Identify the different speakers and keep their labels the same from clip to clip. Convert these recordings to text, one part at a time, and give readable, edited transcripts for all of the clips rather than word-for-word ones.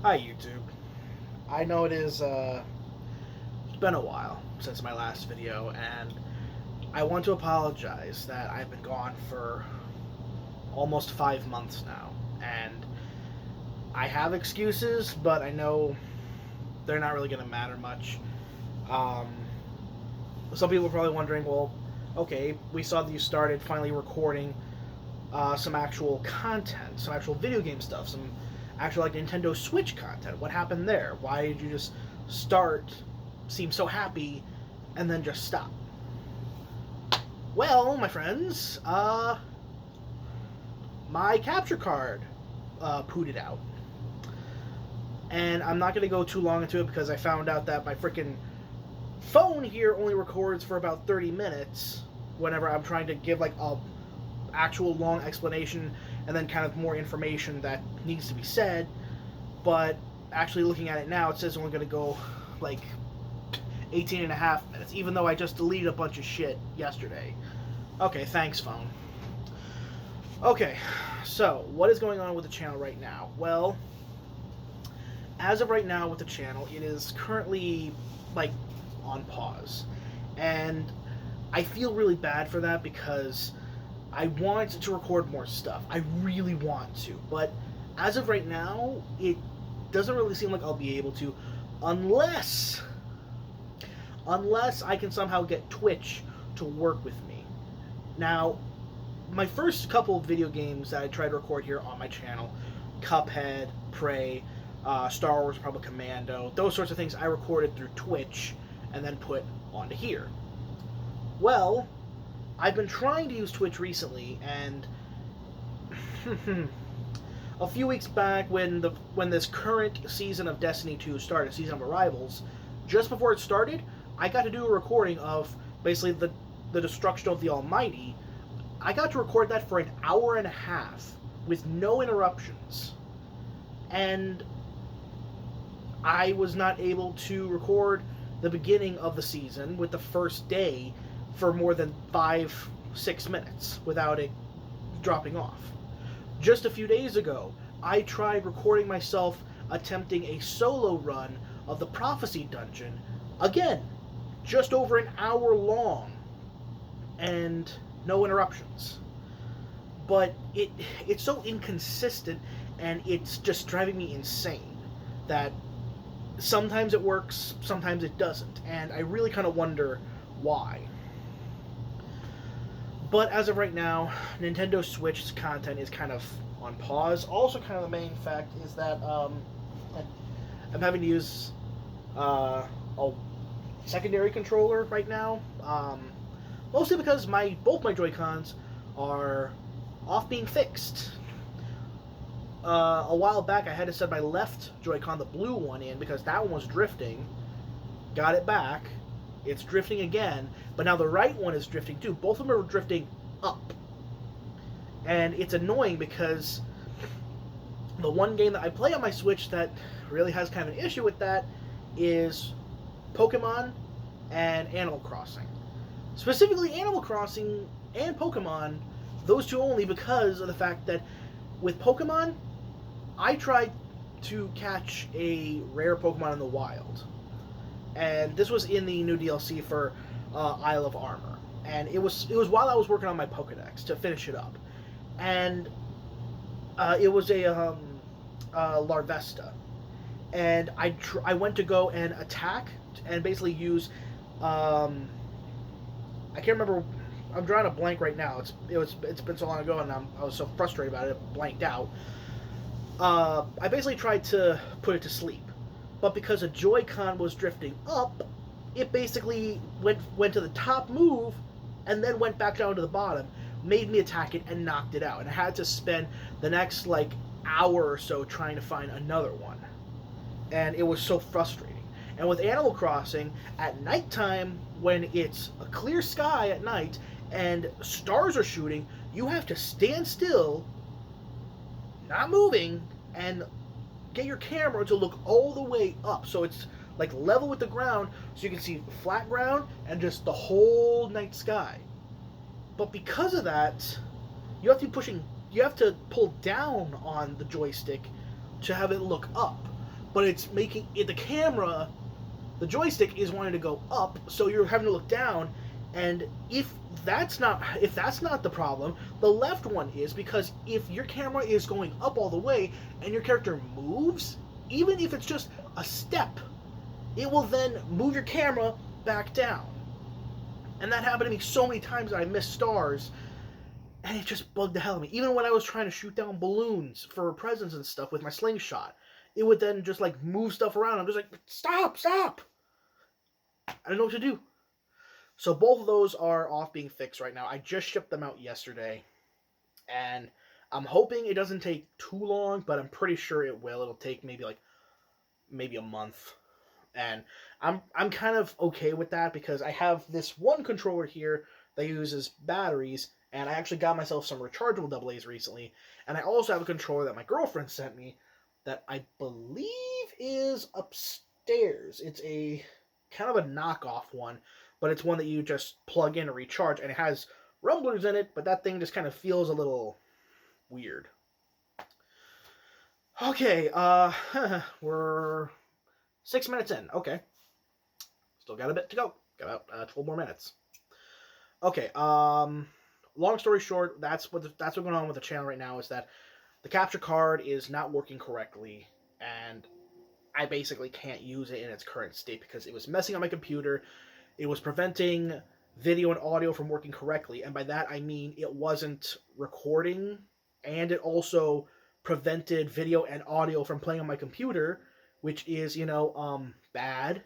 Speaker 1: Hi YouTube. I know it's been a while since my last video, and I want to apologize that I've been gone for almost 5 months now. And I have excuses, but I know they're not really going to matter much. Um, some people are probably wondering, well, okay, we saw that you started finally recording some actual content, some actual video game stuff, some actual like Nintendo Switch content. What happened there? Why did you just start, seem so happy, and then just stop? Well, my friends, my capture card pooted out. And I'm not going to go too long into it because I found out that my freaking phone here only records for about 30 minutes whenever I'm trying to give like a actual long explanation and then kind of more information that needs to be said. But actually looking at it now, it says it's only going to go like 18 and a half minutes, even though I just deleted a bunch of shit yesterday. Okay, thanks, phone. Okay, so what is going on with the channel right now? Well, as of right now with the channel, it is currently like on pause. And I feel really bad for that because I want to record more stuff. I really want to. But as of right now, it doesn't really seem like I'll be able to unless I can somehow get Twitch to work with me. Now, my first couple of video games that I tried to record here on my channel, Cuphead, Prey, Star Wars Republic Commando, those sorts of things I recorded through Twitch and then put onto here. Well, I've been trying to use Twitch recently, and a few weeks back when this current season of Destiny 2 started, season of Arrivals, just before it started, I got to do a recording of basically the destruction of the Almighty. I got to record that for an hour and a half with no interruptions. And I was not able to record the beginning of the season with the first day for more than 5-6 minutes without it dropping off. Just a few days ago, I tried recording myself attempting a solo run of the Prophecy Dungeon, again, just over an hour long, and no interruptions. But it's so inconsistent, and it's just driving me insane that sometimes it works, sometimes it doesn't, and I really kind of wonder why. But as of right now, Nintendo Switch's content is kind of on pause. Also, kind of the main fact is that I'm having to use a secondary controller right now. Mostly because both my Joy-Cons are off being fixed. A while back, I had to set my left Joy-Con, the blue one, in because that one was drifting. Got it back. It's drifting again, but now the right one is drifting too. Both of them are drifting up. And it's annoying because the one game that I play on my Switch that really has kind of an issue with that is Pokemon and Animal Crossing. Specifically Animal Crossing and Pokemon, those two only, because of the fact that with Pokemon, I tried to catch a rare Pokemon in the wild. And this was in the new DLC for Isle of Armor, and it was while I was working on my Pokedex to finish it up, and it was a Larvesta, and I went to go and attack and basically use I can't remember. I'm drawing a blank right now. It's been so long ago, and I was so frustrated about it, it blanked out. I basically tried to put it to sleep. But because a Joy-Con was drifting up, it basically went to the top move and then went back down to the bottom, made me attack it and knocked it out. And I had to spend the next like hour or so trying to find another one. And it was so frustrating. And with Animal Crossing, at nighttime, when it's a clear sky at night and stars are shooting, you have to stand still, not moving, and get your camera to look all the way up so it's like level with the ground so you can see flat ground and just the whole night sky. But because of that, you have to pull down on the joystick to have it look up. but it's making it, the camera, the joystick is wanting to go up, so you're having to look down. And if that's not the problem, the left one is, because if your camera is going up all the way and your character moves, even if it's just a step, it will then move your camera back down. And that happened to me so many times that I missed stars, and it just bugged the hell out of me. Even when I was trying to shoot down balloons for presents and stuff with my slingshot, it would then just like move stuff around. I'm just like, stop! I don't know what to do. So both of those are off being fixed right now. I just shipped them out yesterday, and I'm hoping it doesn't take too long, but I'm pretty sure it will. It'll take maybe a month. And I'm kind of okay with that, because I have this one controller here that uses batteries, and I actually got myself some rechargeable AA's recently, and I also have a controller that my girlfriend sent me that I believe is upstairs. It's a kind of a knockoff one, but it's one that you just plug in and recharge, and it has rumblers in it, but that thing just kind of feels a little weird. Okay, we're 6 minutes in. Okay. Still got a bit to go. Got about 12 more minutes. Okay, long story short, that's what's going on with the channel right now, is that the capture card is not working correctly, and I basically can't use it in its current state because it was messing up my computer. It was preventing video and audio from working correctly, and by that I mean it wasn't recording, and it also prevented video and audio from playing on my computer, which is, bad,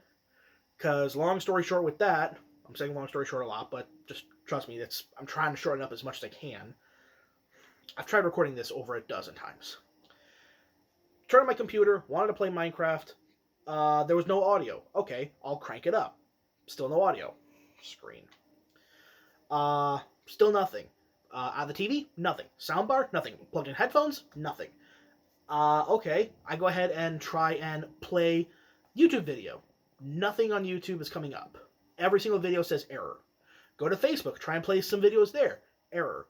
Speaker 1: because long story short with that, I'm saying long story short a lot, but just trust me, I'm trying to shorten up as much as I can. I've tried recording this over a dozen times. Turned on my computer, wanted to play Minecraft, there was no audio. Okay, I'll crank it up. Still no audio. Screen. Still nothing. On the TV, nothing. Soundbar, nothing. Plugged in headphones, nothing. Okay, I go ahead and try and play YouTube video. Nothing on YouTube is coming up. Every single video says error. Go to Facebook, try and play some videos there. Error.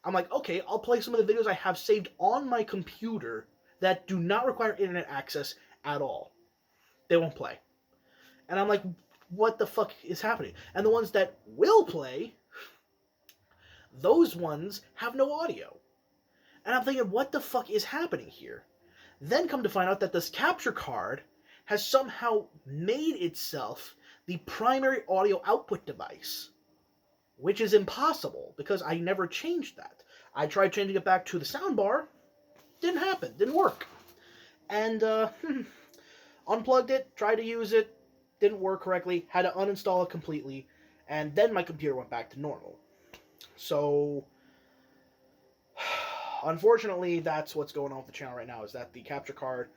Speaker 1: I'm like, okay, I'll play some of the videos I have saved on my computer that do not require internet access at all. They won't play. And I'm like, what the fuck is happening? And the ones that will play, those ones have no audio. And I'm thinking, what the fuck is happening here? Then come to find out that this capture card has somehow made itself the primary audio output device, which is impossible because I never changed that. I tried changing it back to the soundbar, didn't happen, didn't work. And unplugged it, tried to use it, didn't work correctly, had to uninstall it completely, and then my computer went back to normal. So unfortunately, that's what's going on with the channel right now, is that the capture card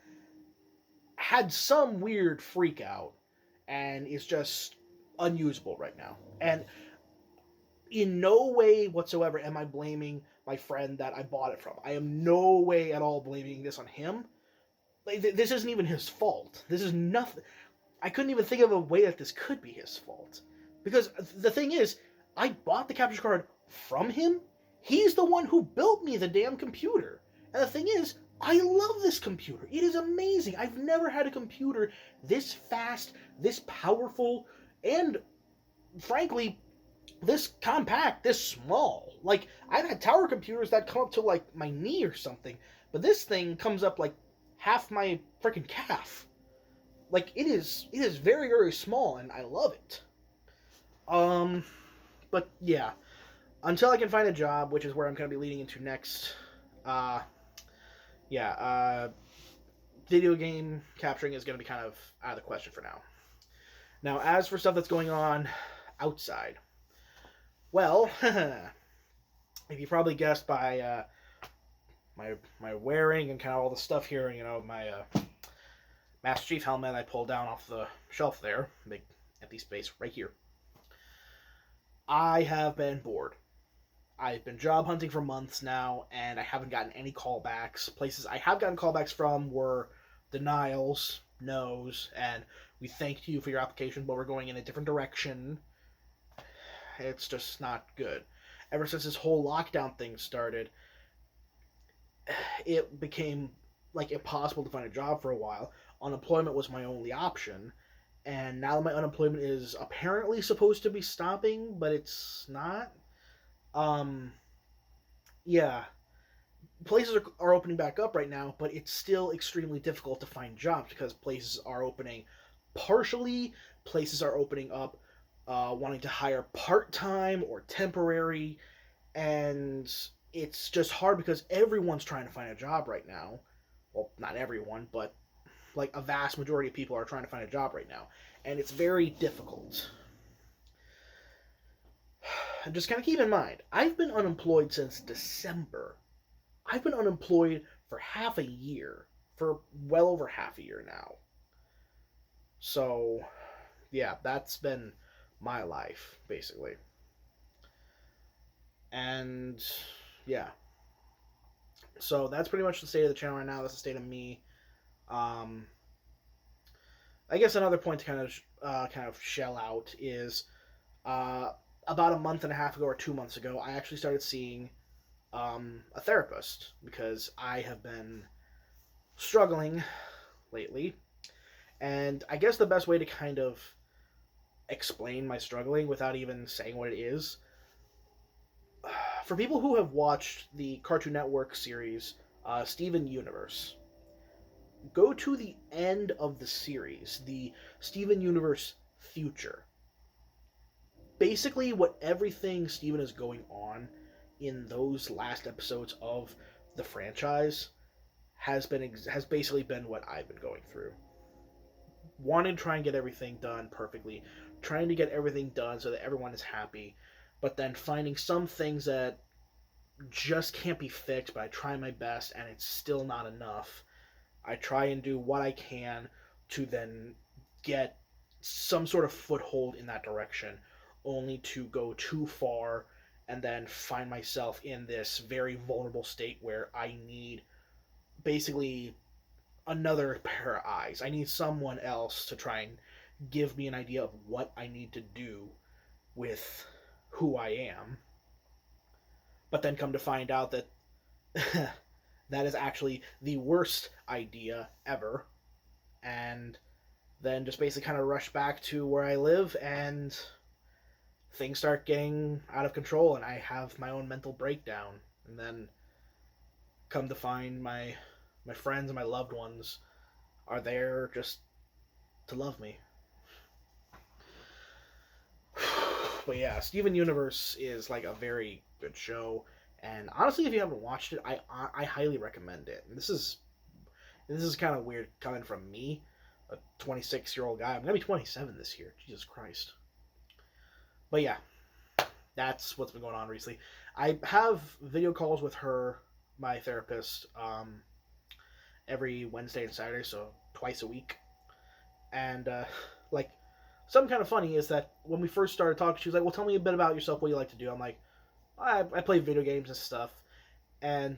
Speaker 1: had some weird freak out and is just unusable right now. And in no way whatsoever am I blaming my friend that I bought it from. I am no way at all blaming this on him. Like, this isn't even his fault. This is nothing. I couldn't even think of a way that this could be his fault. Because the thing is, I bought the capture card from him. He's the one who built me the damn computer. And the thing is, I love this computer. It is amazing. I've never had a computer this fast, this powerful, and frankly, this compact, this small. Like, I've had tower computers that come up to like my knee or something, but this thing comes up like half my freaking calf. Like, it is very, very small, and I love it. But yeah, until I can find a job, which is where I'm going to be leading into next, video game capturing is going to be kind of out of the question for now. Now, as for stuff that's going on outside, well, if you probably guessed by my wearing and kind of all the stuff here, my Master Chief helmet I pulled down off the shelf there, big empty space right here. I have been bored. I've been job hunting for months now, and I haven't gotten any callbacks. Places I have gotten callbacks from were denials, no's, and we thanked you for your application, but we're going in a different direction. It's just not good. Ever since this whole lockdown thing started, it became like impossible to find a job for a while. unemployment was my only option. And now that my unemployment is apparently supposed to be stopping, but it's not. Um, yeah, places are opening back up right now, but it's still extremely difficult to find jobs because places are opening partially, places are opening up wanting to hire part time or temporary, and it's just hard because everyone's trying to find a job right now. Well, not everyone, but like a vast majority of people are trying to find a job right now, and it's very difficult. And just kind of keep in mind, I've been unemployed since December. I've been unemployed for half a year, for well over half a year now. So, yeah, that's been my life, basically. And, yeah. So, that's pretty much the state of the channel right now. That's the state of me. Um, I guess another point to kind of shell out is about a month and a half ago or 2 months ago, I actually started seeing a therapist because I have been struggling lately. And I guess the best way to kind of explain my struggling without even saying what it is, for people who have watched the Cartoon Network series Steven Universe, go to the end of the series, the Steven Universe Future. Basically, what everything Steven is going on in those last episodes of the franchise has basically been what I've been going through. Wanting to try and get everything done perfectly, trying to get everything done so that everyone is happy, but then finding some things that just can't be fixed, but I try my best and it's still not enough. I try and do what I can to then get some sort of foothold in that direction, only to go too far and then find myself in this very vulnerable state where I need basically another pair of eyes. I need someone else to try and give me an idea of what I need to do with who I am. But then come to find out that that is actually the worst idea ever. And then just basically kind of rush back to where I live, and things start getting out of control, and I have my own mental breakdown. And then come to find my friends and my loved ones are there just to love me. But yeah, Steven Universe is like a very good show, and honestly, if you haven't watched it, I highly recommend it. And this is kind of weird coming from me, a 26-year-old guy. I'm gonna be 27 this year. Jesus Christ. But yeah, that's what's been going on recently. I have video calls with her, my therapist, every Wednesday and Saturday, so twice a week. And like, something kind of funny is that when we first started talking, she was like, "Well, tell me a bit about yourself. What you like to do?" I'm like, I play video games and stuff. And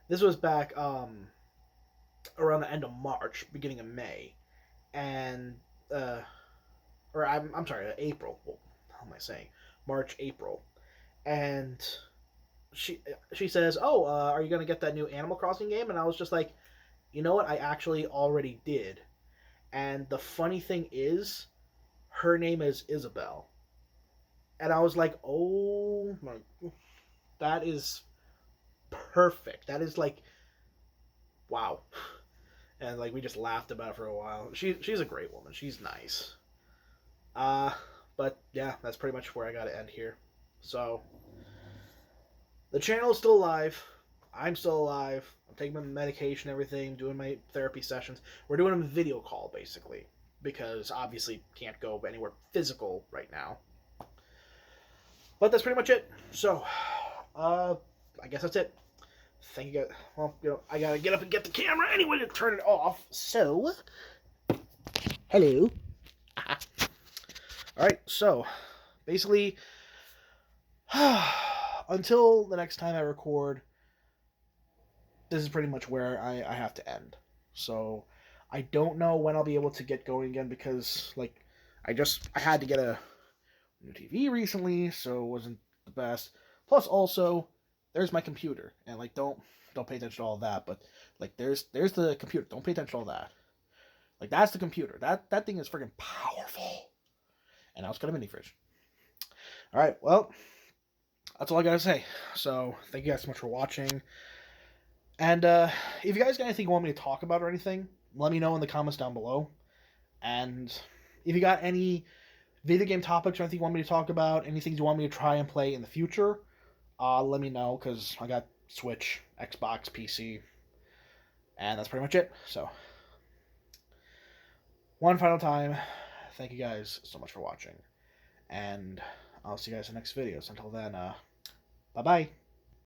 Speaker 1: this was back around the end of March, beginning of May, and or I'm sorry, April. Well, how am I saying? March, April, and she says, "Oh, are you gonna get that new Animal Crossing game?" And I was just like, "You know what? I actually already did." And the funny thing is, her name is Isabel. And I was like, "Oh my, that is perfect. That is like, wow." And like we just laughed about it for a while. She's a great woman. She's nice. But yeah, that's pretty much where I got to end here. So the channel is still alive. I'm still alive. I'm taking my medication, everything, doing my therapy sessions. We're doing a video call basically because obviously can't go anywhere physical right now. But that's pretty much it. So, I guess that's it. Thank you guys. Well, I gotta get up and get the camera anyway to turn it off. So, hello. Alright, so, basically, until the next time I record, this is pretty much where I have to end. So, I don't know when I'll be able to get going again because, like, I had to get a new TV recently, so it wasn't the best. Plus, also, there's my computer, and like don't pay attention to all that, but like there's the computer. Don't pay attention to all that. Like that's the computer. That thing is freaking powerful. And now it's got a mini fridge. All right, well, that's all I gotta say. So thank you guys so much for watching. And if you guys got anything you want me to talk about or anything, let me know in the comments down below. And if you got any video game topics or anything you want me to talk about, anything you want me to try and play in the future, let me know, because I got Switch, Xbox, PC, and that's pretty much it. So, one final time, thank you guys so much for watching, and I'll see you guys in the next videos. Until then, bye-bye.